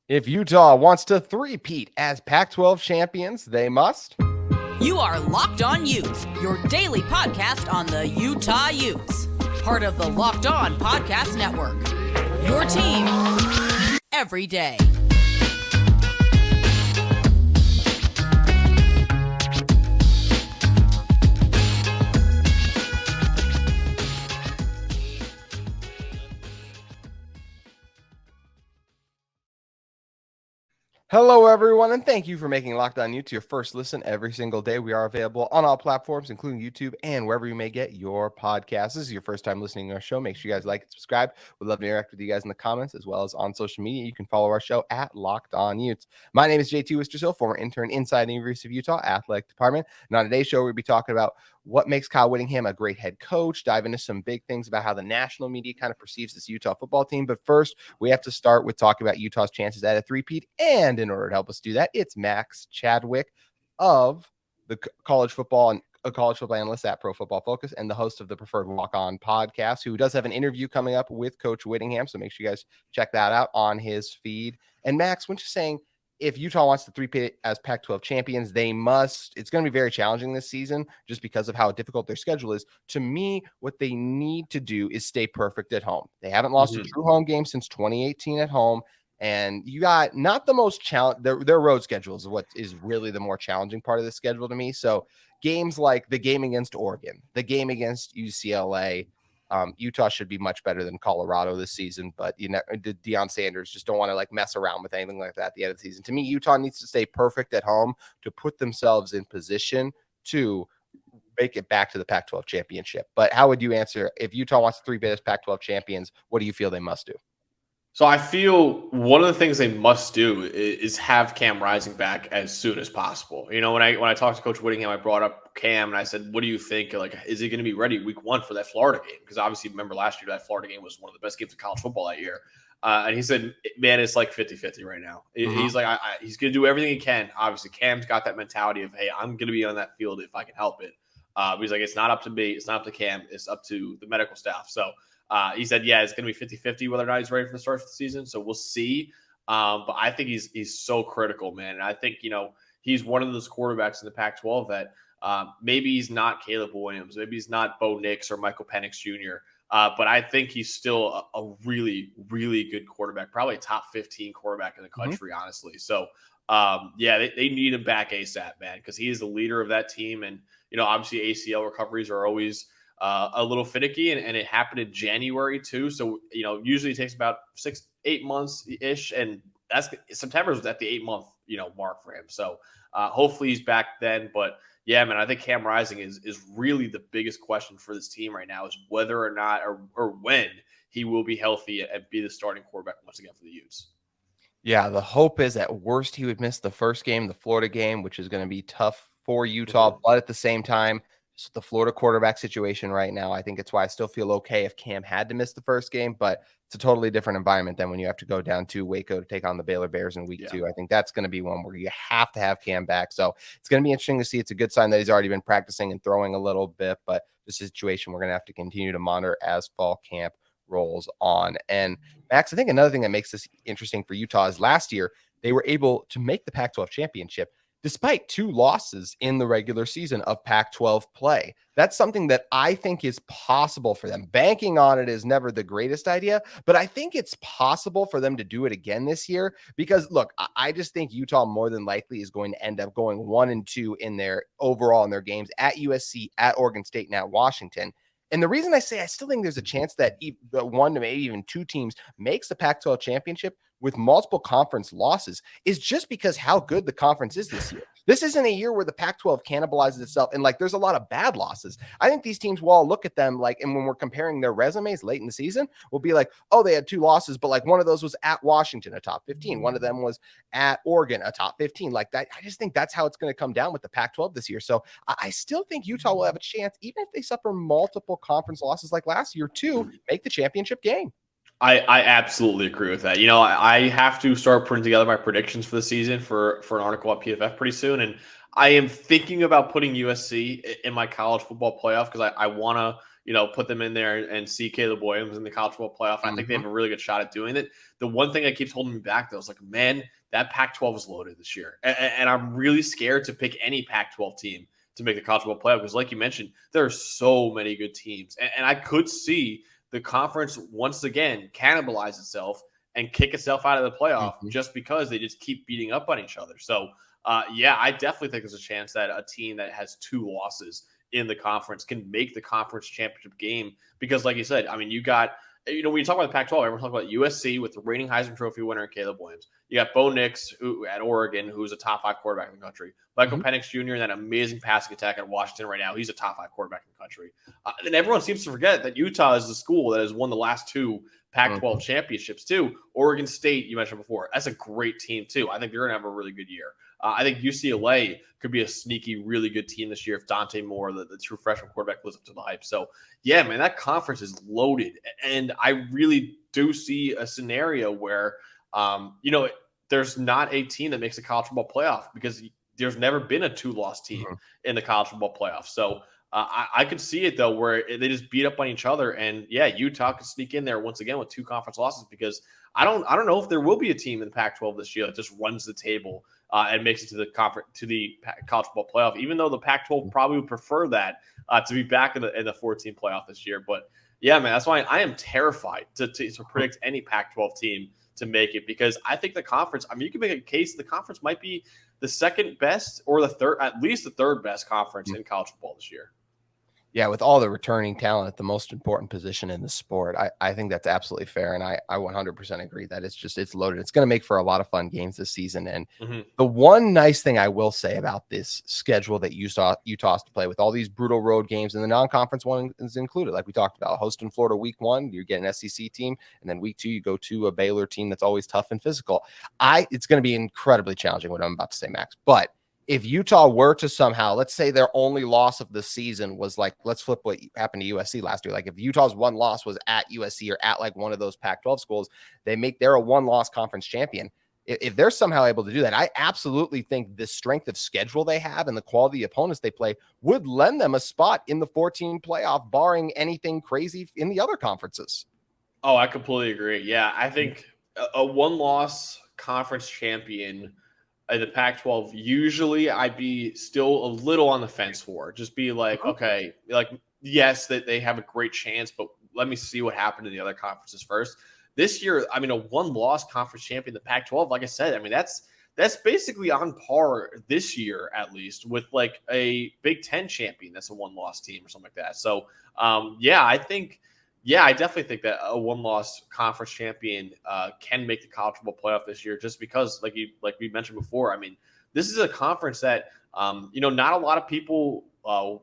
If Utah wants to three-peat as Pac-12 champions, they must. You are Locked On Utes, your daily podcast on the Utah Utes. Part of the Locked On Podcast Network. Your team every day. Hello, everyone, and thank you for making Locked On Utes your first listen every single day. We are available on all platforms, including YouTube and wherever you may get your podcasts. This is your first time listening to our show. Make sure you guys like and subscribe. We'd love to interact with you guys in the comments as well as on social media. You can follow our show at Locked On Utes. My name is JT Wistcill, former intern inside the University of Utah Athletic Department. And on today's show, we'll be talking about what makes Kyle Whittingham a great head coach, dive into some big things about how the national media kind of perceives this Utah football team. But first, we have to start with talking about Utah's chances at a three-peat. And in order to help us do that, it's Max Chadwick of the college football and a college football analyst at Pro Football Focus and the host of the Preferred Walk-On podcast, who does have an interview coming up with Coach Whittingham. So make sure you guys check that out on his feed. And Max, when you're saying, if Utah wants to three-peat as Pac-12 champions, they must. It's going to be very challenging this season just because of how difficult their schedule is. To me, what they need to do is stay perfect at home. They haven't lost a true home game since 2018 at home. And you got not the most challenge. Their road schedule is what is really the more challenging part of the schedule to me. So games like the game against Oregon, the game against UCLA, Utah should be much better than Colorado this season, but Deion Sanders just don't want to like mess around with anything like that at the end of the season. To me, Utah needs to stay perfect at home to put themselves in position to make it back to the Pac-12 championship. But how would you answer if Utah wants to three-peat as Pac-12 champions? What do you feel they must do? So I feel one of the things they must do is have Cam Rising back as soon as possible. You know, when I talked to Coach Whittingham, I brought up Cam and I said, "What do you think? Like, is he going to be ready week one for that Florida game?" Because obviously, remember last year that Florida game was one of the best games of college football that year. And he said, "Man, it's like 50-50 right now." He's like, he's going to do everything he can. Obviously, Cam's got that mentality of, "Hey, I'm going to be on that field if I can help it." He's like, "It's not up to me. It's not up to Cam. It's up to the medical staff." So. He said, yeah, it's going to be 50-50 whether or not he's ready for the start of the season. So we'll see. But I think he's so critical, man. And I think, he's one of those quarterbacks in the Pac-12 that maybe he's not Caleb Williams. Maybe he's not Bo Nix or Michael Penix Jr. But I think he's still a really, really good quarterback, probably a top 15 quarterback in the country, honestly. So, they need him back ASAP, man, because he is the leader of that team. And, obviously ACL recoveries are always – a little finicky, and it happened in January too. So, usually it takes about 6-8 months ish. And September is at the 8-month, mark for him. So hopefully he's back then. But yeah, man, I think Cam Rising is really the biggest question for this team right now is whether or not, or when he will be healthy and be the starting quarterback once again for the Utes. Yeah. The hope is at worst he would miss the first game, the Florida game, which is going to be tough for Utah, but at the same time, so the Florida quarterback situation right now, I think it's why I still feel okay if Cam had to miss the first game, but it's a totally different environment than when you have to go down to Waco to take on the Baylor Bears in week 2. I think that's going to be one where you have to have Cam back. So it's going to be interesting to see. It's a good sign that he's already been practicing and throwing a little bit, but the situation we're going to have to continue to monitor as fall camp rolls on. And Max, I think another thing that makes this interesting for Utah is last year they were able to make the Pac-12 championship despite 2 losses in the regular season of Pac-12 play. That's something that I think is possible for them. Banking on it is never the greatest idea, but I think it's possible for them to do it again this year because, look, I just think Utah more than likely is going to end up going 1-2 in their overall in their games at USC, at Oregon State, and at Washington. And the reason I say I still think there's a chance that one to maybe even 2 teams makes the Pac-12 championship with multiple conference losses is just because how good the conference is this year. This isn't a year where the Pac-12 cannibalizes itself and there's a lot of bad losses. I think these teams will all look at them and when we're comparing their resumes late in the season, we'll be like, oh, they had 2 losses, but one of those was at Washington, a top 15. One of them was at Oregon, a top 15. That. I just think that's how it's going to come down with the Pac-12 this year. So I still think Utah will have a chance, even if they suffer multiple conference losses like last year, to make the championship game. I absolutely agree with that. I have to start putting together my predictions for the season for an article at PFF pretty soon. And I am thinking about putting USC in my college football playoff because I want to, put them in there and see Caleb Williams in the college football playoff. And I think they have a really good shot at doing it. The one thing that keeps holding me back, though, is like, man, that Pac-12 is loaded this year. And I'm really scared to pick any Pac-12 team to make the college football playoff because, like you mentioned, there are so many good teams. And I could see the conference once again cannibalize itself and kick itself out of the playoff just because they just keep beating up on each other. So, I definitely think there's a chance that a team that has 2 losses in the conference can make the conference championship game because, like you said, I mean, you got, when you talk about the Pac-12, everyone talks about USC with the reigning Heisman Trophy winner Caleb Williams. You got Bo Nix at Oregon, who's a top 5 quarterback in the country. Michael Penix Jr. and that amazing passing attack at Washington right now. He's a top 5 quarterback in the country. And everyone seems to forget that Utah is the school that has won the last 2 Pac-12 championships too. Oregon State, you mentioned before, that's a great team too. I think they're going to have a really good year. I think UCLA could be a sneaky, really good team this year if Dante Moore, the true freshman quarterback, lives up to the hype. So, yeah, man, that conference is loaded. And I really do see a scenario where, there's not a team that makes a college football playoff because there's never been a 2-loss team in the college football playoff. So, I could see it, though, where they just beat up on each other. And, yeah, Utah could sneak in there once again with 2 conference losses because I don't know if there will be a team in the Pac-12 this year that just runs the table and makes it to the college football playoff, even though the Pac-12 probably would prefer that to be back in the 14 playoff this year. But, yeah, man, that's why I am terrified to predict any Pac-12 team to make it because I think the conference, I mean, you can make a case the conference might be the second best or the third, at least the third best conference in college football this year. Yeah, with all the returning talent at the most important position in the sport, I think that's absolutely fair. And I 100% agree that it's loaded. It's going to make for a lot of fun games this season. And the one nice thing I will say about this schedule that Utah's to play with all these brutal road games and the non-conference one is included, like we talked about, hosting Florida week 1, you get an SEC team. And then week 2, you go to a Baylor team that's always tough and physical. It's going to be incredibly challenging what I'm about to say, Max. But if Utah were to somehow, let's say their only loss of the season was like, let's flip what happened to USC last year. Like if Utah's one loss was at USC or at like one of those Pac-12 schools, they're a one-loss conference champion. If they're somehow able to do that, I absolutely think the strength of schedule they have and the quality of opponents they play would lend them a spot in the 14 playoff, barring anything crazy in the other conferences. Oh, I completely agree. Yeah, I think a one-loss conference champion in the Pac-12, usually I'd be still a little on the fence for. Just be like, okay, like, yes, that they have a great chance, but let me see what happened in the other conferences first. This year, I mean, a one-loss conference champion, the Pac-12, like I said, I mean, that's basically on par this year, at least, with like a Big Ten champion that's a one-loss team or something like that. So, I definitely think that a one-loss conference champion can make the college football playoff this year, just because, like we mentioned before. I mean, this is a conference that not a lot of people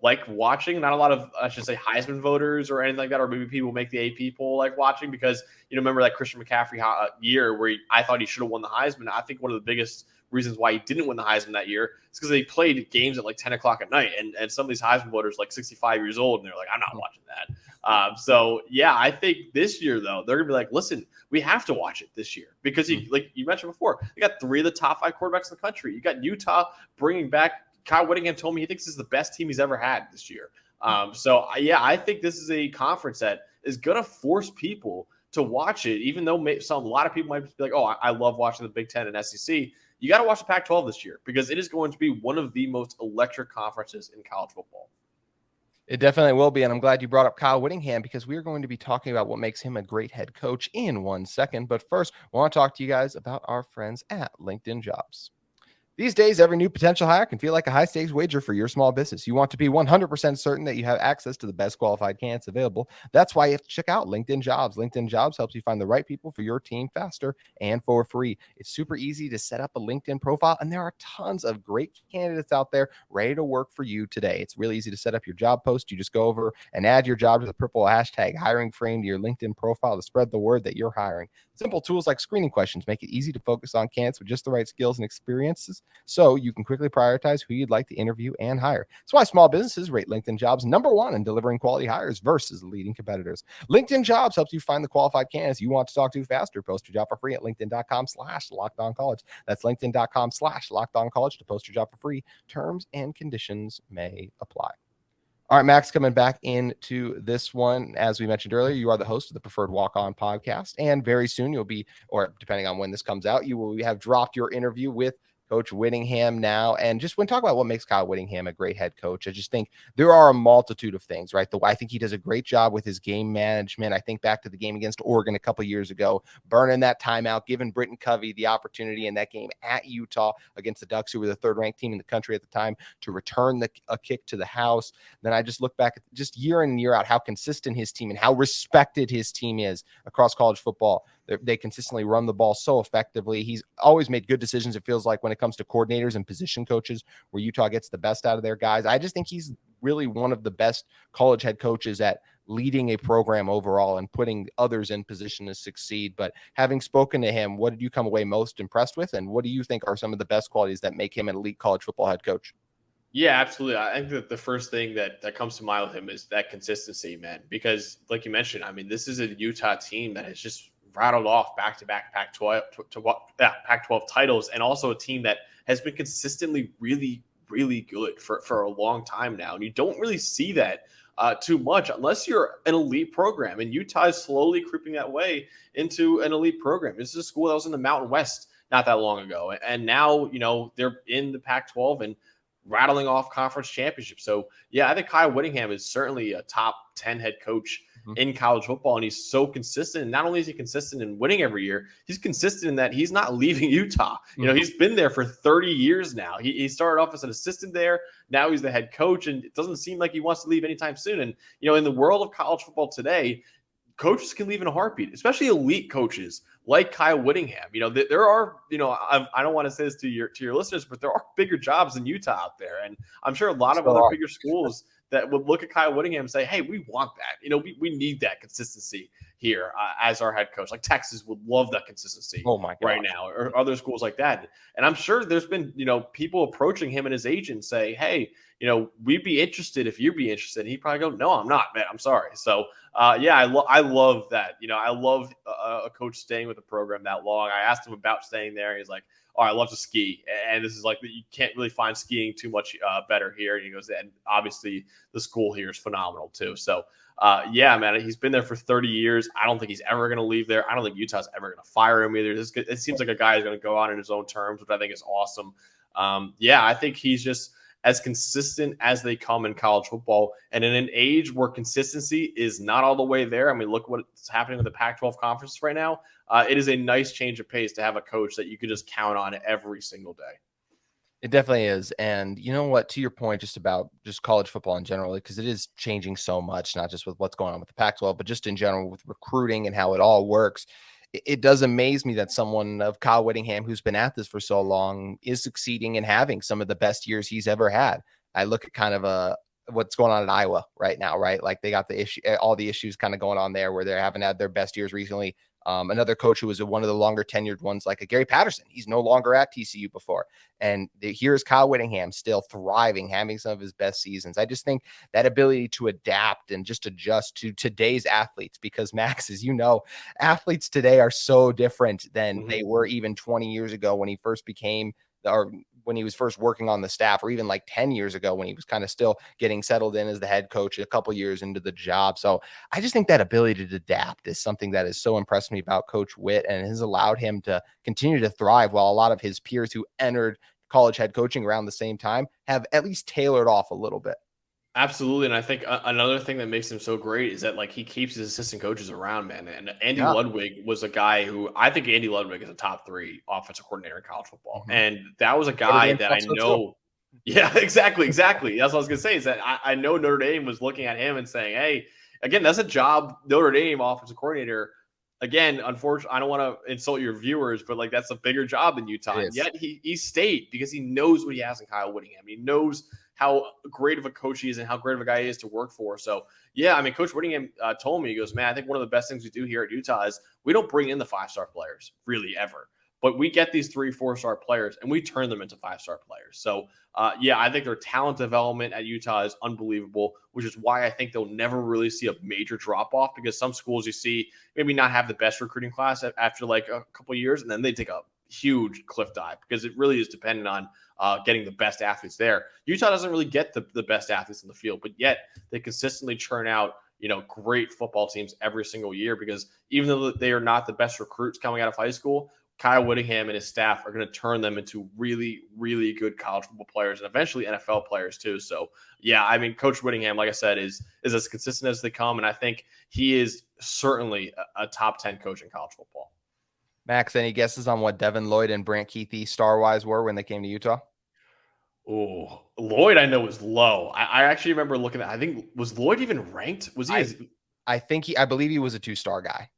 like watching. Not a lot of, I should say, Heisman voters or anything like that, or maybe people make the AP poll like watching because remember that Christian McCaffrey year where I thought he should have won the Heisman. I think one of the biggest reasons why he didn't win the Heisman that year is because they played games at like 10 o'clock at night, and some of these Heisman voters like 65 years old, and they're like, I'm not watching that. I think this year, though, they're going to be like, listen, we have to watch it this year because, like you mentioned before, you got 3 of the top 5 quarterbacks in the country. You got Utah bringing back Kyle Whittingham. Told me he thinks this is the best team he's ever had this year. I think this is a conference that is going to force people to watch it, even though a lot of people might be like, oh, I love watching the Big Ten and SEC. You got to watch the Pac-12 this year because it is going to be one of the most electric conferences in college football. It definitely will be, and I'm glad you brought up Kyle Whittingham because we're going to be talking about what makes him a great head coach in 1 second. But first, I want to talk to you guys about our friends at LinkedIn Jobs. These days, every new potential hire can feel like a high-stakes wager for your small business. You want to be 100% certain that you have access to the best qualified candidates available. That's why you have to check out LinkedIn Jobs. LinkedIn Jobs helps you find the right people for your team faster and for free. It's super easy to set up a LinkedIn profile, and there are tons of great candidates out there ready to work for you today. It's really easy to set up your job post. You just go over and add your job to the purple hashtag hiring frame to your LinkedIn profile to spread the word that you're hiring. Simple tools like screening questions make it easy to focus on candidates with just the right skills and experiences, so you can quickly prioritize who you'd like to interview and hire. That's why small businesses rate LinkedIn Jobs #1 in delivering quality hires versus leading competitors. LinkedIn Jobs helps you find the qualified candidates you want to talk to faster. Post your job for free at linkedin.com/lockedoncollege. That's linkedin.com/lockedoncollege to post your job for free. Terms and conditions may apply. All right, Max, coming back into this one. As we mentioned earlier, you are the host of the Preferred Walk-On podcast, and very soon you'll be, or depending on when this comes out, you will have dropped your interview with Coach Whittingham now. And just when talk about what makes Kyle Whittingham a great head coach, I just think there are a multitude of things, right? I think he does a great job with his game management. I think back to the game against Oregon a couple years ago, burning that timeout, giving Britton Covey the opportunity in that game at Utah against the Ducks, who were the third-ranked team in the country at the time, to return a kick to the house. Then I just look back at just year in and year out how consistent his team and how respected his team is across college football. They consistently run the ball so effectively. He's always made good decisions, it feels like, when it comes to coordinators and position coaches, where Utah gets the best out of their guys. I just think he's really one of the best college head coaches at leading a program overall and putting others in position to succeed. But having spoken to him, what did you come away most impressed with? And what do you think are some of the best qualities that make him an elite college football head coach? Yeah, absolutely. I think that the first thing that comes to mind with him is that consistency, man. Because, like you mentioned, I mean, this is a Utah team that has just rattled off back-to-back Pac-12 titles, and also a team that has been consistently really, really good for a long time now. And you don't really see that too much unless you're an elite program. And Utah is slowly creeping that way into an elite program. This is a school that was in the Mountain West not that long ago. And now, they're in the Pac-12 and rattling off conference championships. So, yeah, I think Kyle Whittingham is certainly a top 10 head coach in college football, and he's so consistent. And not only is he consistent in winning every year, he's consistent in that he's not leaving Utah. He's been there for 30 years now. He started off as an assistant there. Now he's the head coach, and it doesn't seem like he wants to leave anytime soon. And, in the world of college football today, coaches can leave in a heartbeat, especially elite coaches like Kyle Whittingham. There are, I don't want to say this to your listeners, but there are bigger jobs in Utah out there. And I'm sure a lot of other bigger schools that would look at Kyle Whittingham and say, hey, we want that. We need that consistency here as our head coach. Like Texas would love that consistency right now, or other schools like that. And I'm sure there's been, people approaching him and his agent say, hey, we'd be interested if you'd be interested. And he'd probably go, no, I'm not, man. I'm sorry. So, yeah, I love that. I love a coach staying with the program that long. I asked him about staying there. And he's like, oh, I love to ski. And this is like, you can't really find skiing too much better here. And he goes, and obviously the school here is phenomenal too. So, yeah, man, he's been there for 30 years. I don't think he's ever going to leave there. I don't think Utah's ever going to fire him either. It seems like a guy who's going to go out in his own terms, which I think is awesome. Yeah, I think he's just as consistent as they come in college football. And in an age where consistency is not all the way there, I mean, look what's happening with the Pac-12 conference right now. It is a nice change of pace to have a coach that you could just count on every single day. It definitely is. And you know what, to your point, just about just college football in general, because it is changing so much, not just with what's going on with the Pac-12, but just in general with recruiting and how it all works. It does amaze me that someone of Kyle Whittingham, who's been at this for so long, is succeeding and having some of the best years he's ever had. I look at kind of what's going on in Iowa right now, right? Like they got the issue, all the issues kind of going on there where they haven't had their best years recently. Another coach who was one of the longer tenured ones, like a Gary Patterson, he's no longer at TCU before. And here's Kyle Whittingham still thriving, having some of his best seasons. I just think that ability to adapt and just adjust to today's athletes, because Max, as you know, athletes today are so different than they were even 20 years ago when he first became, or when he was first working on the staff, or even like 10 years ago when he was kind of still getting settled in as the head coach a couple years into the job. So I just think that ability to adapt is something that has so impressed me about Coach Whitt, and has allowed him to continue to thrive while a lot of his peers who entered college head coaching around the same time have at least tailored off a little bit. Absolutely. And I think another thing that makes him so great is that, like, he keeps his assistant coaches around, man. And Andy Ludwig was a guy who, I think Andy Ludwig is a top 3 offensive coordinator in college football. And that was a guy that I know. Yeah, exactly. That's what I was going to say, is that I know Notre Dame was looking at him and saying, hey, again, that's a job, Notre Dame offensive coordinator. Again, unfortunately, I don't want to insult your viewers, but like, that's a bigger job than Utah. And yet he stayed because he knows what he has in Kyle Whittingham. He knows how great of a coach he is and how great of a guy he is to work for. So, yeah, I mean, Coach Whittingham told me, he goes, man, I think one of the best things we do here at Utah is we don't bring in the 5-star players really ever, but we get these 3-4-star players and we turn them into 5-star players. So, yeah, I think their talent development at Utah is unbelievable, which is why I think they'll never really see a major drop-off, because some schools you see maybe not have the best recruiting class after like a couple of years, and then they take a huge cliff dive because it really is dependent on getting the best athletes there. Utah doesn't really get the best athletes in the field, but yet they consistently churn out great football teams every single year because even though they are not the best recruits coming out of high school, Kyle Whittingham and his staff are going to turn them into really, really good college football players and eventually NFL players too. So, yeah, I mean, Coach Whittingham, like I said, is as consistent as they come, and I think he is certainly a top 10 coach in college football. Max, any guesses on what Devin Lloyd and Brant Kuithe star-wise were when they came to Utah? Oh, Lloyd, I know was low. I actually remember looking at. I think was Lloyd even ranked? Was he? I believe he was a 2-star guy.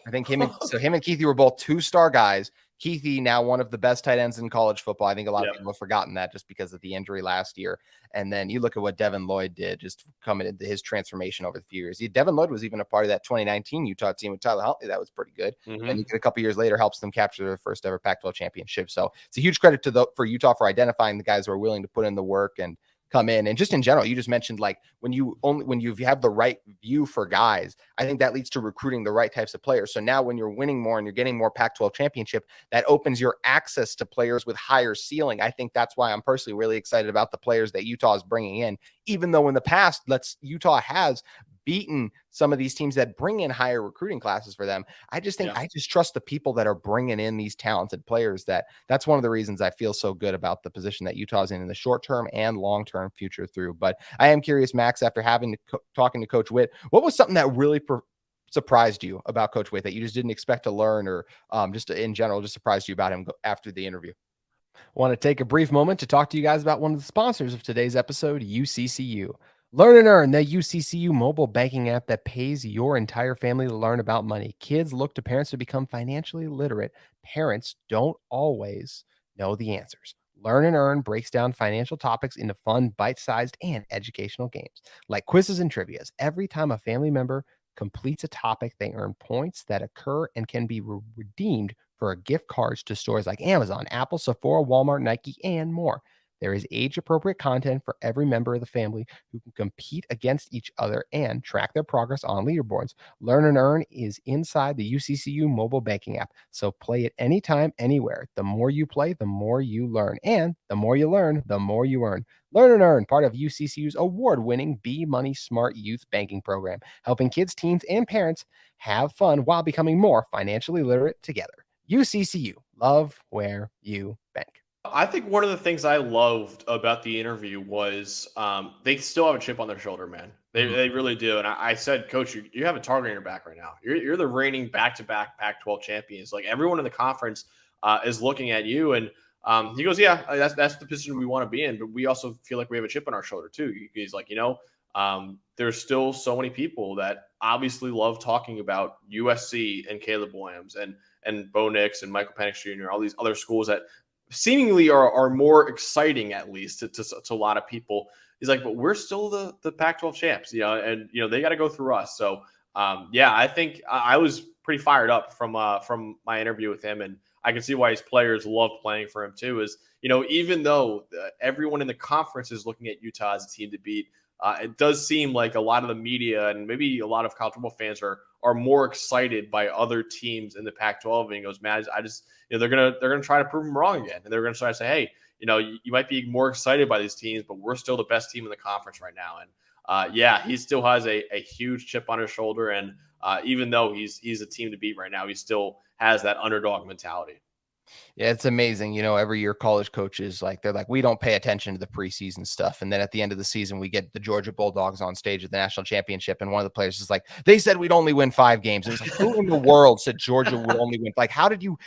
I think him and Kuithe were both 2-star guys. Kuithe, now one of the best tight ends in college football. I think a lot of people have forgotten that just because of the injury last year. And then you look at what Devin Lloyd did, just coming into his transformation over the few years. Devin Lloyd was even a part of that 2019 Utah team with Tyler Huntley. That was pretty good. And a couple years later helps them capture their first ever Pac-12 championship. So it's a huge credit for Utah for identifying the guys who are willing to put in the work and come in. And just in general, you just mentioned like when you have the right view for guys, I think that leads to recruiting the right types of players. So now when you're winning more and you're getting more Pac-12 championship, that opens your access to players with higher ceiling. I think that's why I'm personally really excited about the players that Utah is bringing in, even though in the past, Utah has beaten some of these teams that bring in higher recruiting classes for them. I just think I just trust the people that are bringing in these talented players. That's one of the reasons I feel so good about the position that Utah's in the short term and long term future through. But I am curious, Max, after talking to Coach Whitt, what was something that really surprised you about Coach Whitt that you just didn't expect to learn, or just in general just surprised you about him after the interview? I want to take a brief moment to talk to you guys about one of the sponsors of today's episode, UCCU. Learn and Earn, the UCCU mobile banking app that pays your entire family to learn about money. Kids look to parents to become financially literate. Parents don't always know the answers. Learn and Earn breaks down financial topics into fun, bite-sized, and educational games like quizzes and trivias. Every time a family member completes a topic, they earn points that occur and can be redeemed for gift cards to stores like Amazon, Apple, Sephora, Walmart, Nike, and more. There is age-appropriate content for every member of the family who can compete against each other and track their progress on leaderboards. Learn and Earn is inside the UCCU mobile banking app, so play it anytime, anywhere. The more you play, the more you learn. And the more you learn, the more you earn. Learn and Earn, part of UCCU's award-winning Be Money Smart Youth Banking Program, helping kids, teens, and parents have fun while becoming more financially literate together. UCCU, love where you bank. I think one of the things I loved about the interview was they still have a chip on their shoulder, man. They really do. And I said, Coach, you have a target on your back right now. You're the reigning back-to-back Pac-12 champions. Like everyone in the conference is looking at you. And he goes, yeah, that's the position we want to be in. But we also feel like we have a chip on our shoulder too. He's like, there's still so many people that obviously love talking about USC and Caleb Williams and Bo Nix and Michael Penix Jr., all these other schools that seemingly are more exciting, at least to a lot of people. He's like, but we're still the Pac-12 champs, and they got to go through us. So I think I was pretty fired up from my interview with him, and I can see why his players love playing for him too. Is even though everyone in the conference is looking at Utah as a team to beat, it does seem like a lot of the media and maybe a lot of college football fans are more excited by other teams in the Pac-12. And he goes, man, I just they're gonna try to prove them wrong again, and they're gonna try to say, hey, you might be more excited by these teams, but we're still the best team in the conference right now. And he still has a huge chip on his shoulder, and even though he's a team to beat right now, he still has that underdog mentality. Yeah, it's amazing. Every year college coaches, they're like, we don't pay attention to the preseason stuff. And then at the end of the season, we get the Georgia Bulldogs on stage at the national championship. And one of the players is like, they said we'd only win 5 games. It was like, who in the world said Georgia would only win? Like, how did you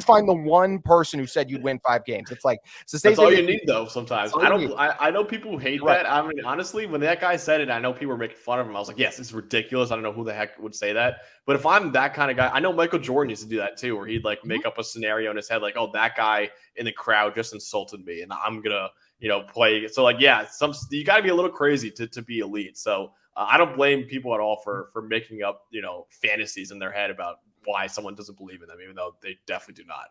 find the one person who said you'd win 5 games? It's like, it's the same that's thing all you need though. Sometimes I know people who hate right. that. I mean, honestly, when that guy said it, I know people were making fun of him. I was like, yes, it's ridiculous. I don't know who the heck would say that. But if I'm that kind of guy, I know Michael Jordan used to do that too, where he'd make up a scenario in his head, like, oh, that guy in the crowd just insulted me, and I'm gonna, play. So you got to be a little crazy to be elite. So I don't blame people at all for making up, fantasies in their head about why someone doesn't believe in them, even though they definitely do not.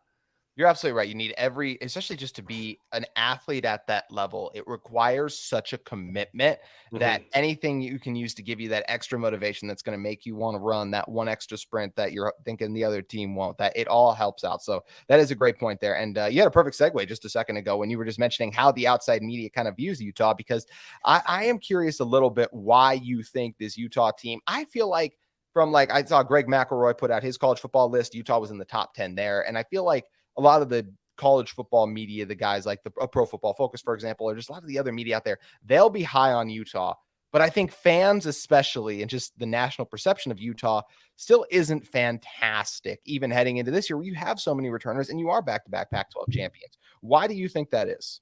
You're absolutely right. You need especially just to be an athlete at that level, it requires such a commitment that anything you can use to give you that extra motivation that's going to make you want to run that one extra sprint that you're thinking the other team won't, that it all helps out. So that is a great point there. And you had a perfect segue just a second ago when you were just mentioning how the outside media kind of views Utah, because I am curious a little bit why you think this Utah team, I feel like I saw Greg McElroy put out his college football list. Utah was in the top 10 there. And I feel like a lot of the college football media, the guys like the Pro Football Focus, for example, or just a lot of the other media out there, they'll be high on Utah. But I think fans, especially, and just the national perception of Utah still isn't fantastic, even heading into this year where you have so many returners and you are back-to-back Pac-12 champions. Why do you think that is?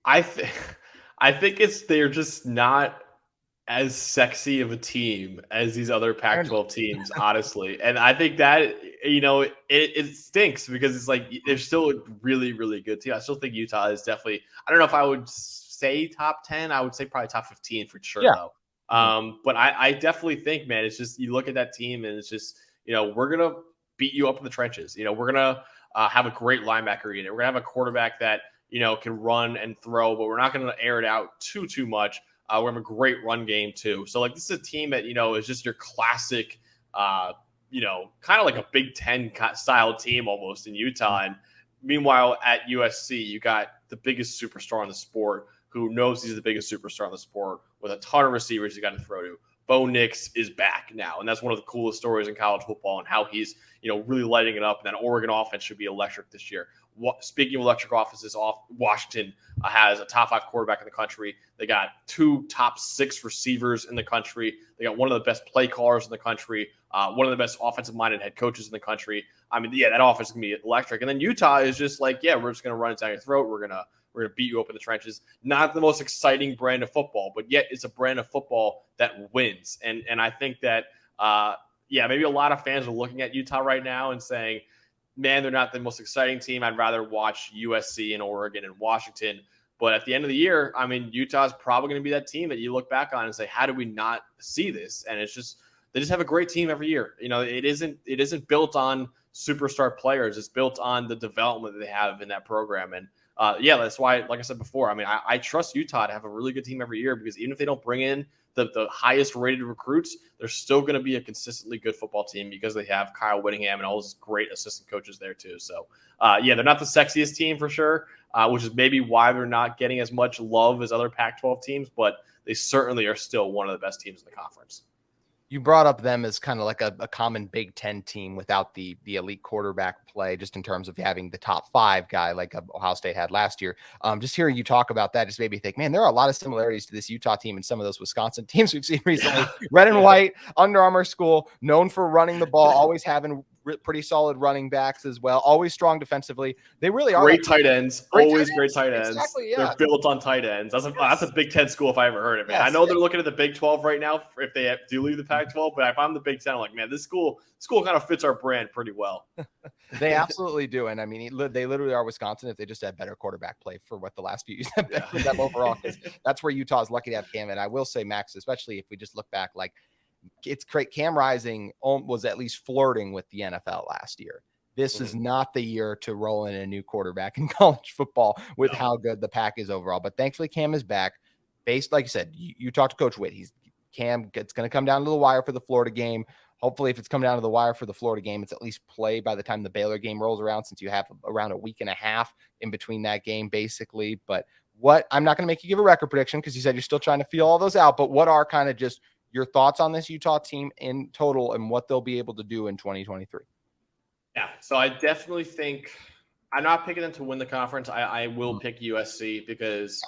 I think they're just not as sexy of a team as these other Pac-12 teams, honestly. And I think that, it stinks because it's like they're still a really, really good team. I still think Utah is definitely, I don't know if I would say top 10. I would say probably top 15 for sure, though. But I definitely think, man, it's just you look at that team and it's just, we're going to beat you up in the trenches. We're going to have a great linebacker unit. We're going to have a quarterback that, can run and throw, but we're not going to air it out too much. We have a great run game too. So like this is a team that, is just your classic, kind of like a Big Ten style team almost in Utah. And meanwhile at USC, you got the biggest superstar in the sport who knows he's the biggest superstar in the sport with a ton of receivers you got to throw to. Bo Nix is back now. And that's one of the coolest stories in college football and how he's, really lighting it up. And that Oregon offense should be electric this year. Speaking of electric offenses, Washington has a top 5 quarterback in the country. They got 2 top 6 receivers in the country. They got one of the best play callers in the country, one of the best offensive-minded head coaches in the country. I mean, yeah, that offense is going to be electric. And then Utah is just like, yeah, we're just going to run it down your throat. We're going to beat you up in the trenches. Not the most exciting brand of football, but yet it's a brand of football that wins. And I think that, maybe a lot of fans are looking at Utah right now and saying, man, they're not the most exciting team. I'd rather watch USC and Oregon and Washington. But at the end of the year, I mean, Utah's probably going to be that team that you look back on and say, how did we not see this? And it's just, they just have a great team every year. It isn't built on superstar players. It's built on the development that they have in that program. And that's why, like I said before, I mean, I trust Utah to have a really good team every year because even if they don't bring in the highest rated recruits, they're still going to be a consistently good football team because they have Kyle Whittingham and all those great assistant coaches there too. So they're not the sexiest team for sure, which is maybe why they're not getting as much love as other Pac-12 teams, but they certainly are still one of the best teams in the conference. You brought up them as kind of like a common Big Ten team without the elite quarterback play, just in terms of having the top 5 guy like Ohio State had last year. Just hearing you talk about that just made me think, man, there are a lot of similarities to this Utah team and some of those Wisconsin teams we've seen recently. Red and white, Under Armour school, known for running the ball, always having pretty solid running backs as well, always strong defensively. They really are great tight ends, always great tight ends. Exactly, yeah. They're built on tight ends. That's a Big Ten school if I ever heard it, man. Yes, I know they're looking at the Big 12 right now if they do leave the Pac-12, but if I'm the Big Ten, I'm like, man, this school kind of fits our brand pretty well. They absolutely do. And I mean, they literally are Wisconsin if they just had better quarterback play for what the last few years have been for them overall. That's where Utah is lucky to have Cam. And I will say, Max, especially if we just look back, like, it's great. Cam Rising was at least flirting with the NFL last year. This is not the year to roll in a new quarterback in college football with how good the pack is overall. But thankfully, Cam is back. Based, like you said, you talked to Coach Whitt. It's going to come down to the wire for the Florida game. Hopefully, if it's come down to the wire for the Florida game, it's at least played by the time the Baylor game rolls around, since you have around a week and a half in between that game, basically. But I'm not going to make you give a record prediction because you said you're still trying to feel all those out. But what are kind of just your thoughts on this Utah team in total and what they'll be able to do in 2023? Yeah, so I definitely think I'm not picking them to win the conference. I will pick USC because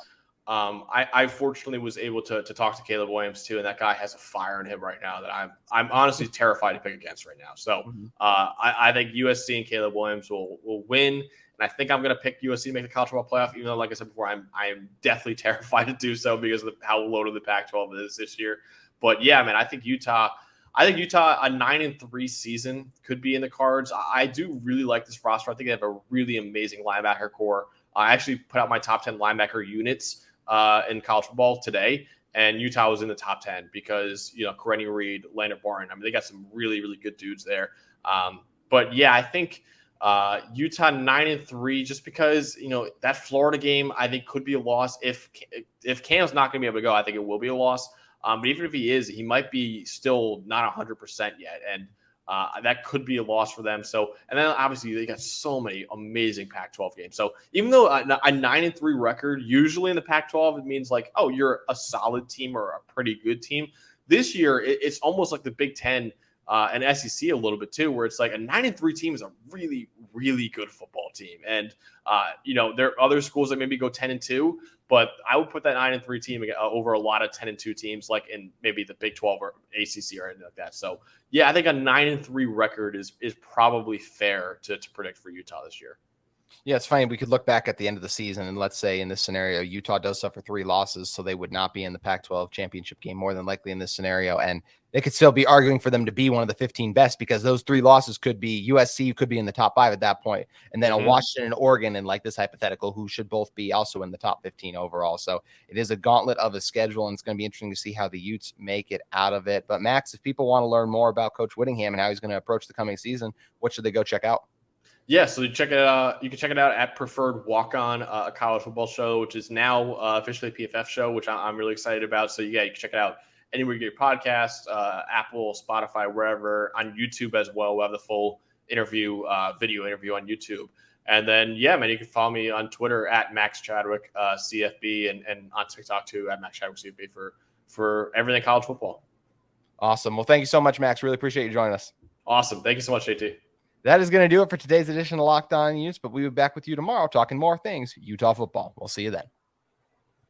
I fortunately was able to talk to Caleb Williams too, and that guy has a fire in him right now that I'm honestly terrified to pick against right now. So I think USC and Caleb Williams will win, and I think I'm going to pick USC to make the college football playoff. Even though, like I said before, I am definitely terrified to do so because of how loaded the Pac-12 is this year. But yeah, man, I think Utah a 9-3 season could be in the cards. I do really like this roster. I think they have a really amazing linebacker core. I actually put out my top 10 linebacker units in college football today, and Utah was in the top 10 because, Karenni Reed, Leonard Barton, I mean, they got some really, really good dudes there. But yeah, I think Utah 9-3, just because, that Florida game, I think could be a loss. If Cam's not going to be able to go, I think it will be a loss. But even if he is, he might be still not 100% yet. And that could be a loss for them. So, and then obviously they got so many amazing Pac-12 games. So even though a 9-3 record, usually in the Pac-12, it means like, oh, you're a solid team or a pretty good team. This year, it's almost like the Big Ten and SEC a little bit too, where it's like a 9-3 team is a really, really good football team. And, there are other schools that maybe go 10-2, but I would put that 9-3 team over a lot of 10-2 teams, like in maybe the Big 12 or ACC or anything like that. So yeah, I think a 9-3 record is probably fair to predict for Utah this year. Yeah, it's funny. We could look back at the end of the season, and let's say in this scenario, Utah does suffer 3 losses, so they would not be in the Pac-12 championship game more than likely in this scenario. And they could still be arguing for them to be one of the 15 best, because those 3 losses could be USC, could be in the top 5 at that point, and then a Washington and Oregon in like this hypothetical, who should both be also in the top 15 overall. So it is a gauntlet of a schedule, and it's going to be interesting to see how the Utes make it out of it. But Max, if people want to learn more about Coach Whittingham and how he's going to approach the coming season, what should they go check out? Yeah, so you can check it out at Preferred Walk On, a college football show, which is now officially a PFF show, which I'm really excited about. So yeah, you can check it out anywhere you get your podcast, Apple, Spotify, wherever, on YouTube as well. We'll have the full interview, video interview on YouTube. And then, yeah, man, you can follow me on Twitter at Max Chadwick, CFB, and on TikTok too at Max Chadwick CFB for everything college football. Awesome. Well, thank you so much, Max. Really appreciate you joining us. Awesome. Thank you so much, JT. That is going to do it for today's edition of Locked On Utes, but we'll be back with you tomorrow talking more things Utah football. We'll see you then.